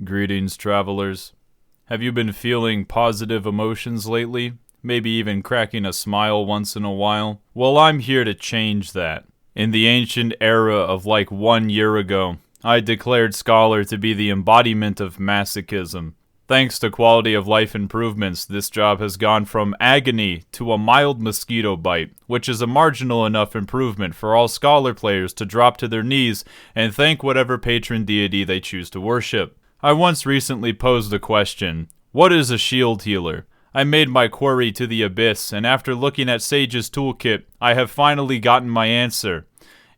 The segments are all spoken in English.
Greetings, travelers. Have you been feeling positive emotions lately? Maybe even cracking a smile once in a while? Well, I'm here to change that. In the ancient era of like 1 year ago, I declared Scholar to be the embodiment of masochism. Thanks to quality of life improvements, this job has gone from agony to a mild mosquito bite, which is a marginal enough improvement for all Scholar players to drop to their knees and thank whatever patron deity they choose to worship. I once recently posed the question, what is a shield healer? I made my query to the abyss, and after looking at Sage's toolkit, I have finally gotten my answer.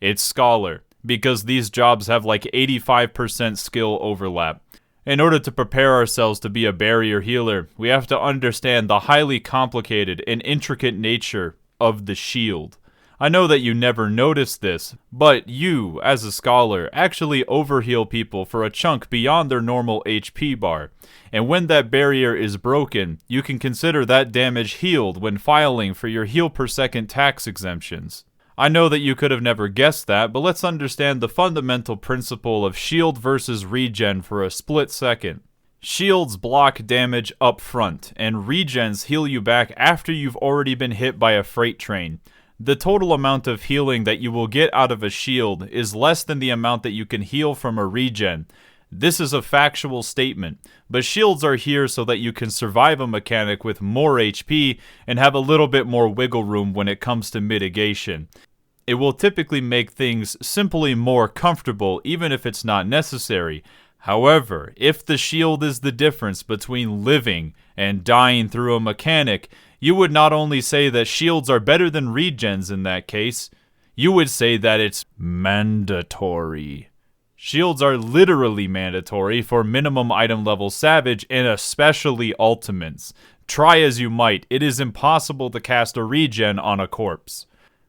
It's Scholar, because these jobs have like 85% skill overlap. In order to prepare ourselves to be a barrier healer, we have to understand the highly complicated and intricate nature of the shield. I know that you never noticed this, but you, as a Scholar, actually overheal people for a chunk beyond their normal HP bar. And when that barrier is broken, you can consider that damage healed when filing for your heal per second tax exemptions. I know that you could have never guessed that, but let's understand the fundamental principle of shield versus regen for a split second. Shields block damage up front, and regens heal you back after you've already been hit by a freight train. The total amount of healing that you will get out of a shield is less than the amount that you can heal from a regen. This is a factual statement, but shields are here so that you can survive a mechanic with more HP and have a little bit more wiggle room when it comes to mitigation. It will typically make things simply more comfortable even if it's not necessary. However, if the shield is the difference between living and dying through a mechanic, you would not only say that shields are better than regens in that case, you would say that it's mandatory. Shields are literally mandatory for minimum item level Savage and especially ultimates. Try as you might, it is impossible to cast a regen on a corpse.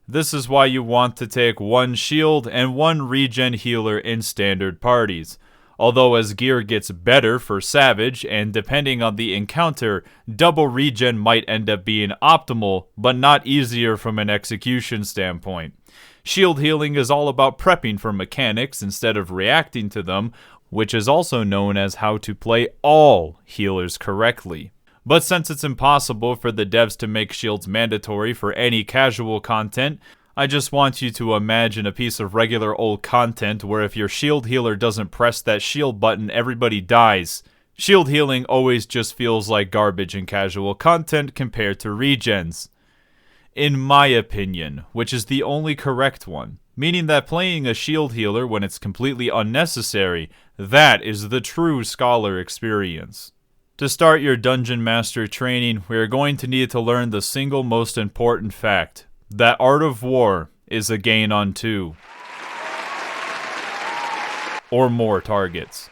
This is why you want to take one shield and one regen healer in standard parties. Although as gear gets better for Savage, and depending on the encounter, double regen might end up being optimal, but not easier from an execution standpoint. Shield healing is all about prepping for mechanics instead of reacting to them, which is also known as how to play all healers correctly. But since it's impossible for the devs to make shields mandatory for any casual content, I just want you to imagine a piece of regular old content where if your shield healer doesn't press that shield button, everybody dies. Shield healing always just feels like garbage in casual content compared to regens. In my opinion, which is the only correct one, meaning that playing a shield healer when it's completely unnecessary, that is the true Scholar experience. To start your Dungeon Master training, we are going to need to learn the single most important fact. That Art of War is a gain on 2 or more targets.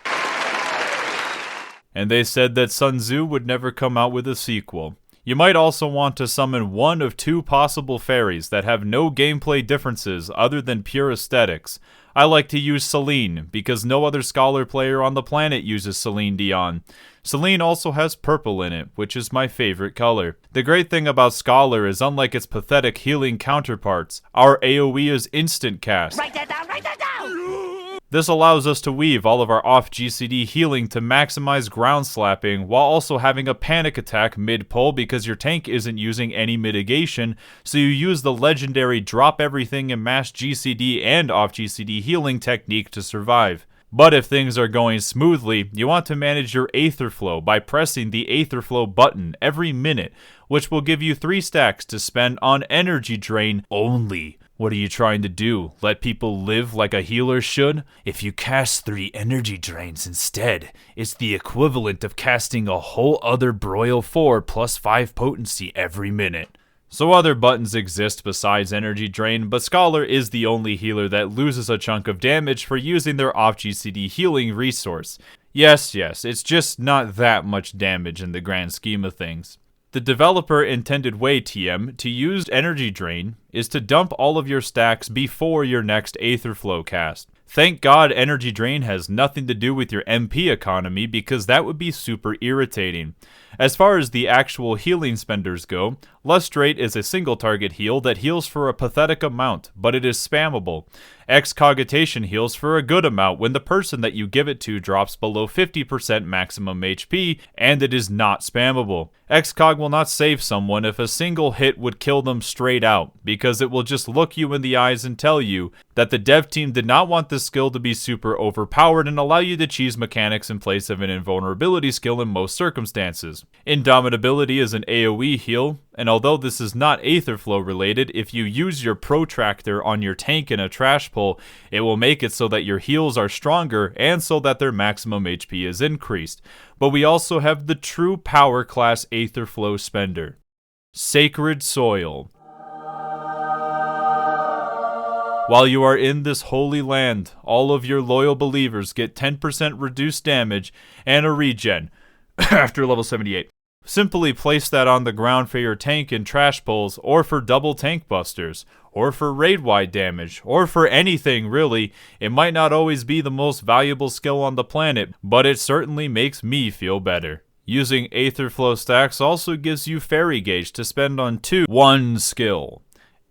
And they said that Sun Tzu would never come out with a sequel. You might also want to summon one of 2 possible fairies that have no gameplay differences other than pure aesthetics. I like to use Celine, because no other Scholar player on the planet uses Celine Dion. Celine also has purple in it, which is my favorite color. The great thing about Scholar is unlike its pathetic healing counterparts, our AoE is instant cast. Write that down, write that down! This allows us to weave all of our off GCD healing to maximize ground slapping while also having a panic attack mid-pull because your tank isn't using any mitigation, so you use the legendary drop everything and mash GCD and off GCD healing technique to survive. But if things are going smoothly, you want to manage your Aetherflow by pressing the Aetherflow button every minute, which will give you 3 stacks to spend on energy drain only. What are you trying to do? Let people live like a healer should? If you cast 3 energy drains instead, it's the equivalent of casting a whole other Broil 4 plus 5 potency every minute. So other buttons exist besides energy drain, but Scholar is the only healer that loses a chunk of damage for using their off GCD healing resource. Yes, it's just not that much damage in the grand scheme of things. The developer intended way, TM, to use energy drain is to dump all of your stacks before your next Aetherflow cast. Thank God energy drain has nothing to do with your MP economy because that would be super irritating. As far as the actual healing spenders go, Lustrate is a single target heal that heals for a pathetic amount, but it is spammable. Excogitation heals for a good amount when the person that you give it to drops below 50% maximum HP, and it is not spammable. Excog will not save someone if a single hit would kill them straight out, because it will just look you in the eyes and tell you that the dev team did not want this skill to be super overpowered and allow you to cheese mechanics in place of an invulnerability skill in most circumstances. Indomitability is an AoE heal, and although this is not Aetherflow related, if you use your Protractor on your tank in a trash pull, it will make it so that your heals are stronger and so that their maximum HP is increased. But we also have the true power class Aetherflow spender, Sacred Soil. While you are in this holy land, all of your loyal believers get 10% reduced damage and a regen after level 78. Simply place that on the ground for your tank in trash pulls, or for double tank busters, or for raid-wide damage, or for anything really. It might not always be the most valuable skill on the planet, but it certainly makes me feel better. Using Aetherflow stacks also gives you Fairy Gauge to spend on one skill,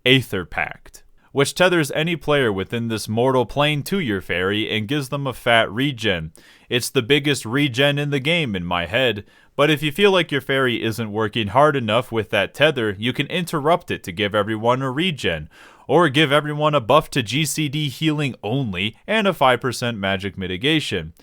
Aether Pact, which tethers any player within this mortal plane to your fairy and gives them a fat regen. It's the biggest regen in the game in my head, but if you feel like your fairy isn't working hard enough with that tether, you can interrupt it to give everyone a regen, or give everyone a buff to GCD healing only and a 5% magic mitigation,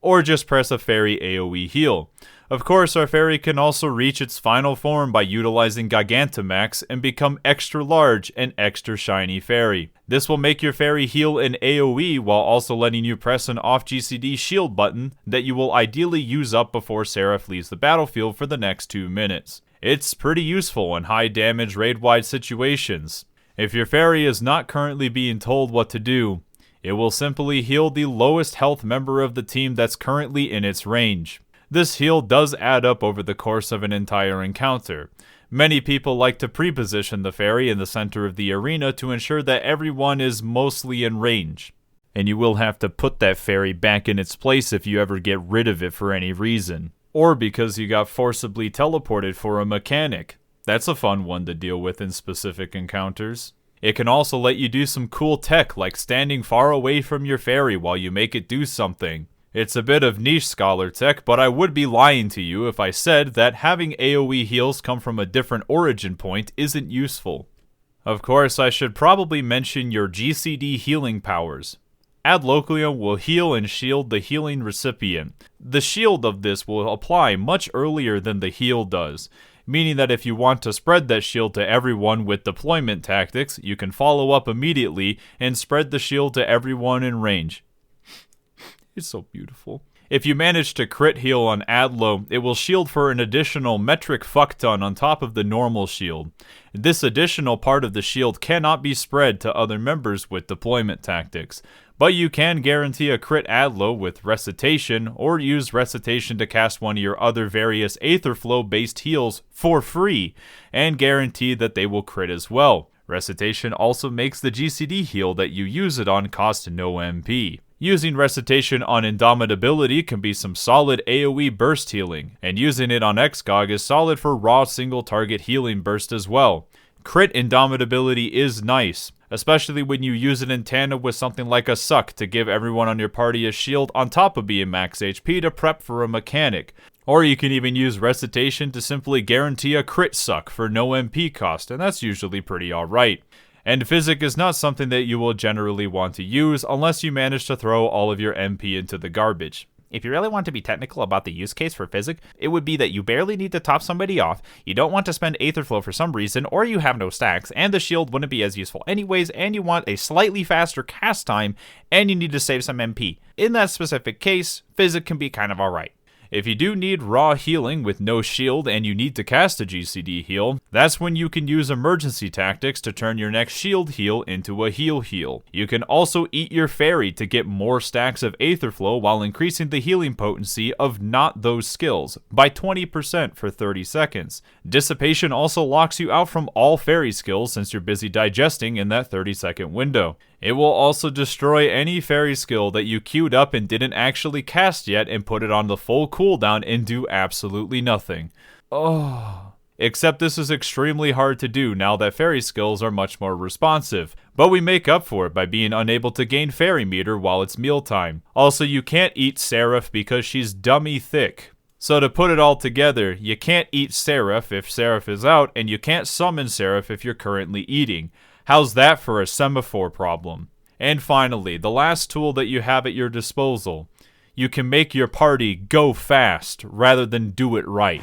or just press a fairy AoE heal. Of course, our fairy can also reach its final form by utilizing Gigantamax and become extra large and extra shiny fairy. This will make your fairy heal in AoE while also letting you press an off GCD shield button that you will ideally use up before Seraph leaves the battlefield for the next 2 minutes. It's pretty useful in high damage raid-wide situations. If your fairy is not currently being told what to do, it will simply heal the lowest health member of the team that's currently in its range. This heal does add up over the course of an entire encounter. Many people like to pre-position the fairy in the center of the arena to ensure that everyone is mostly in range. And you will have to put that fairy back in its place if you ever get rid of it for any reason. Or because you got forcibly teleported for a mechanic. That's a fun one to deal with in specific encounters. It can also let you do some cool tech like standing far away from your fairy while you make it do something. It's a bit of niche scholar tech, but I would be lying to you if I said that having AoE heals come from a different origin point isn't useful. Of course, I should probably mention your GCD healing powers. Adloquium will heal and shield the healing recipient. The shield of this will apply much earlier than the heal does, meaning that if you want to spread that shield to everyone with deployment tactics, you can follow up immediately and spread the shield to everyone in range. It's so beautiful. If you manage to crit heal on Adlo, it will shield for an additional metric fuck ton on top of the normal shield. This additional part of the shield cannot be spread to other members with deployment tactics, but you can guarantee a crit Adlo with Recitation, or use Recitation to cast one of your other various Aetherflow based heals for free, and guarantee that they will crit as well. Recitation also makes the GCD heal that you use it on cost no MP. Using Recitation on Indomitability can be some solid AoE burst healing, and using it on Excog is solid for raw single target healing burst as well. Crit Indomitability is nice, especially when you use it in tandem with something like a Suck to give everyone on your party a shield on top of being max HP to prep for a mechanic. Or you can even use Recitation to simply guarantee a crit Suck for no MP cost, and that's usually pretty alright. And Physic is not something that you will generally want to use unless you manage to throw all of your MP into the garbage. If you really want to be technical about the use case for Physic, it would be that you barely need to top somebody off, you don't want to spend Aetherflow for some reason, or you have no stacks, and the shield wouldn't be as useful anyways, and you want a slightly faster cast time, and you need to save some MP. In that specific case, Physic can be kind of alright. If you do need raw healing with no shield and you need to cast a GCD heal, that's when you can use emergency tactics to turn your next shield heal into a heal. You can also eat your fairy to get more stacks of Aetherflow while increasing the healing potency of not those skills by 20% for 30 seconds. Dissipation also locks you out from all fairy skills since you're busy digesting in that 30-second window. It will also destroy any fairy skill that you queued up and didn't actually cast yet and put it on the full cooldown and do absolutely nothing. Oh. Except this is extremely hard to do now that fairy skills are much more responsive, but we make up for it by being unable to gain fairy meter while it's mealtime. Also, you can't eat Seraph because she's dummy thick. So to put it all together, you can't eat Seraph if Seraph is out, and you can't summon Seraph if you're currently eating. How's that for a semaphore problem? And finally, the last tool that you have at your disposal. You can make your party go fast rather than do it right.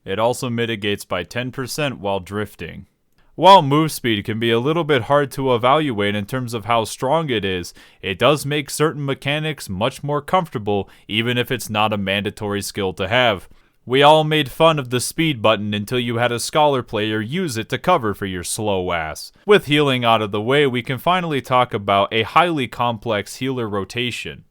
It also mitigates by 10% while drifting. While move speed can be a little bit hard to evaluate in terms of how strong it does make certain mechanics much more comfortable even if it's not a mandatory skill to have. We all made fun of the speed button until you had a Scholar player use it to cover for your slow ass. With healing out of the way, we can finally talk about a highly complex healer rotation.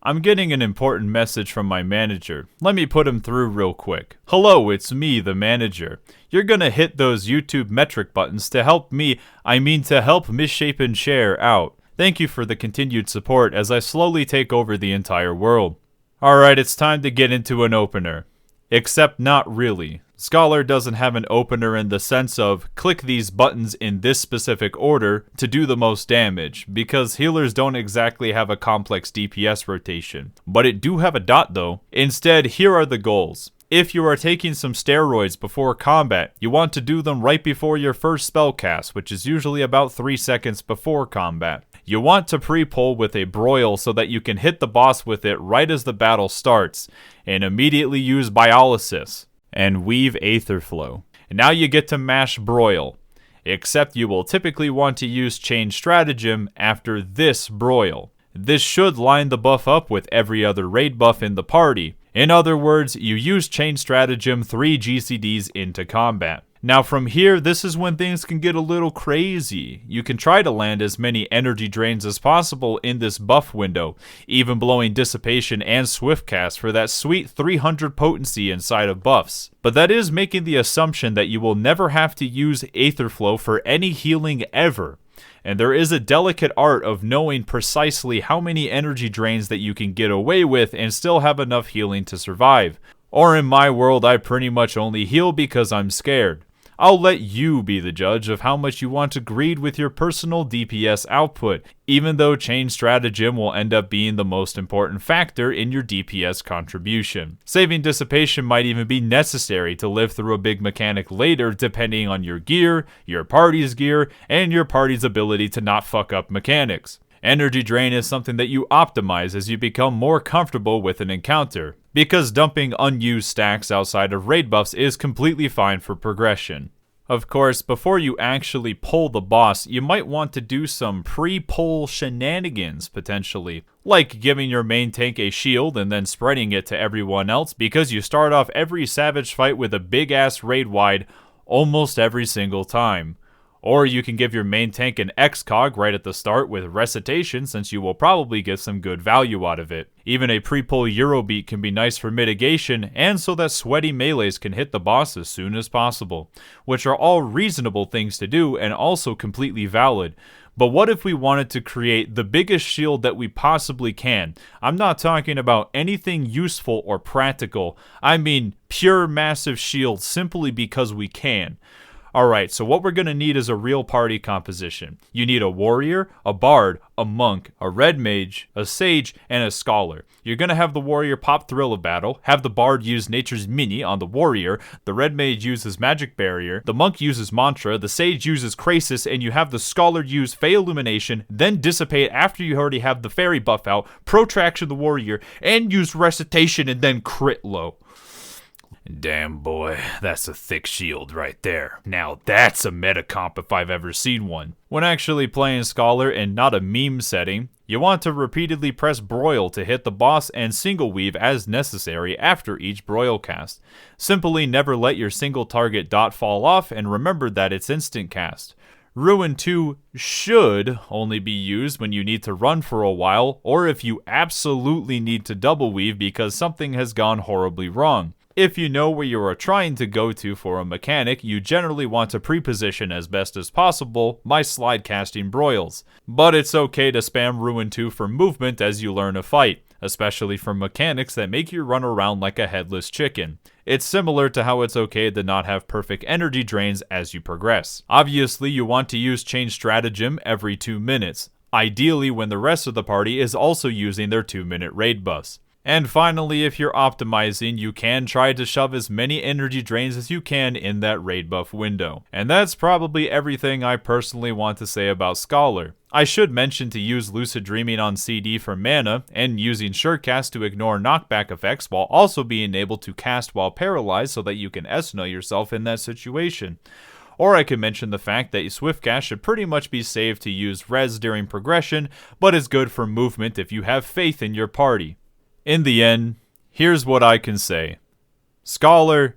I'm getting an important message from my manager. Let me put him through real quick. Hello, it's me, the manager. You're gonna hit those YouTube metric buttons to help me, to help Misshapen Chair out. Thank you for the continued support as I slowly take over the entire world. Alright, it's time to get into an opener. Except not really. Scholar doesn't have an opener in the sense of click these buttons in this specific order to do the most damage, because healers don't exactly have a complex DPS rotation. But it do have a dot though. Instead, here are the goals. If you are taking some steroids before combat, you want to do them right before your first spell cast, which is usually about 3 seconds before combat. You want to pre-pull with a broil so that you can hit the boss with it right as the battle starts, and immediately use Biolysis and weave Aetherflow. And now you get to mash broil, except you will typically want to use chain stratagem after this broil. This should line the buff up with every other raid buff in the party. In other words, you use chain stratagem 3 GCDs into combat. Now from here, this is when things can get a little crazy. You can try to land as many energy drains as possible in this buff window, even blowing Dissipation and Swiftcast for that sweet 300 potency inside of buffs. But that is making the assumption that you will never have to use Aetherflow for any healing ever. And there is a delicate art of knowing precisely how many energy drains that you can get away with and still have enough healing to survive. Or in my world, I pretty much only heal because I'm scared. I'll let you be the judge of how much you want to greed with your personal DPS output, even though chain stratagem will end up being the most important factor in your DPS contribution. Saving Dissipation might even be necessary to live through a big mechanic later depending on your gear, your party's gear, and your party's ability to not fuck up mechanics. Energy drain is something that you optimize as you become more comfortable with an encounter, because dumping unused stacks outside of raid buffs is completely fine for progression. Of course, before you actually pull the boss, you might want to do some pre-pull shenanigans, potentially. Like giving your main tank a shield and then spreading it to everyone else, because you start off every savage fight with a big-ass raid wide almost every single time. Or you can give your main tank an excog right at the start with recitation, since you will probably get some good value out of it. Even a pre-pull Eurobeat can be nice for mitigation, and so that sweaty melees can hit the boss as soon as possible, which are all reasonable things to do and also completely valid. But what if we wanted to create the biggest shield that we possibly can? I'm not talking about anything useful or practical. I mean pure massive shield simply because we can. Alright, so what we're going to need is a real party composition. You need a warrior, a bard, a monk, a red mage, a sage, and a scholar. You're going to have the warrior pop Thrill of Battle, have the bard use Nature's Mini on the warrior, the red mage uses Magick Barrier, the monk uses Mantra, the sage uses Krasis, and you have the scholar use Fey Illumination, then Dissipate after you already have the fairy buff out, Protraction the warrior, and use Recitation and then crit low. Damn boy, that's a thick shield right there. Now that's a meta comp if I've ever seen one. When actually playing Scholar in not a meme setting, you want to repeatedly press broil to hit the boss and single weave as necessary after each broil cast. Simply never let your single target dot fall off, and remember that it's instant cast. Ruin 2 should only be used when you need to run for a while, or if you absolutely need to double weave because something has gone horribly wrong. If you know where you are trying to go to for a mechanic, you generally want to pre-position as best as possible by slide casting broils. But it's okay to spam Ruin 2 for movement as you learn a fight, especially for mechanics that make you run around like a headless chicken. It's similar to how it's okay to not have perfect energy drains as you progress. Obviously, you want to use Change Stratagem every 2 minutes, ideally when the rest of the party is also using their 2-minute raid buffs. And finally, if you're optimizing, you can try to shove as many energy drains as you can in that raid buff window. And that's probably everything I personally want to say about Scholar. I should mention to use Lucid Dreaming on CD for mana, and using Surecast to ignore knockback effects while also being able to cast while paralyzed so that you can S-no yourself in that situation. Or I could mention the fact that Swiftcast should pretty much be saved to use res during progression, but is good for movement if you have faith in your party. In the end, here's what I can say. Scholar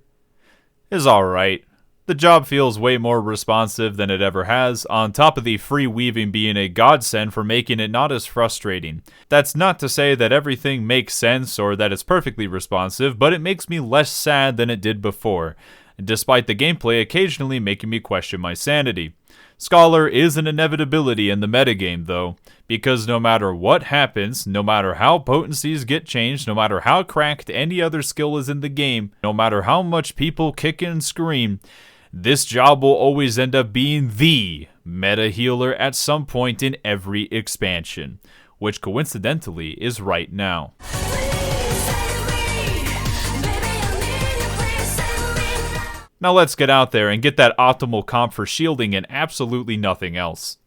is alright. The job feels way more responsive than it ever has, on top of the free weaving being a godsend for making it not as frustrating. That's not to say that everything makes sense or that it's perfectly responsive, but it makes me less sad than it did before, despite the gameplay occasionally making me question my sanity. Scholar is an inevitability in the metagame though, because no matter what happens, no matter how potencies get changed, no matter how cracked any other skill is in the game, no matter how much people kick and scream, this job will always end up being the meta healer at some point in every expansion, which coincidentally is right now. Now let's get out there and get that optimal comp for shielding and absolutely nothing else.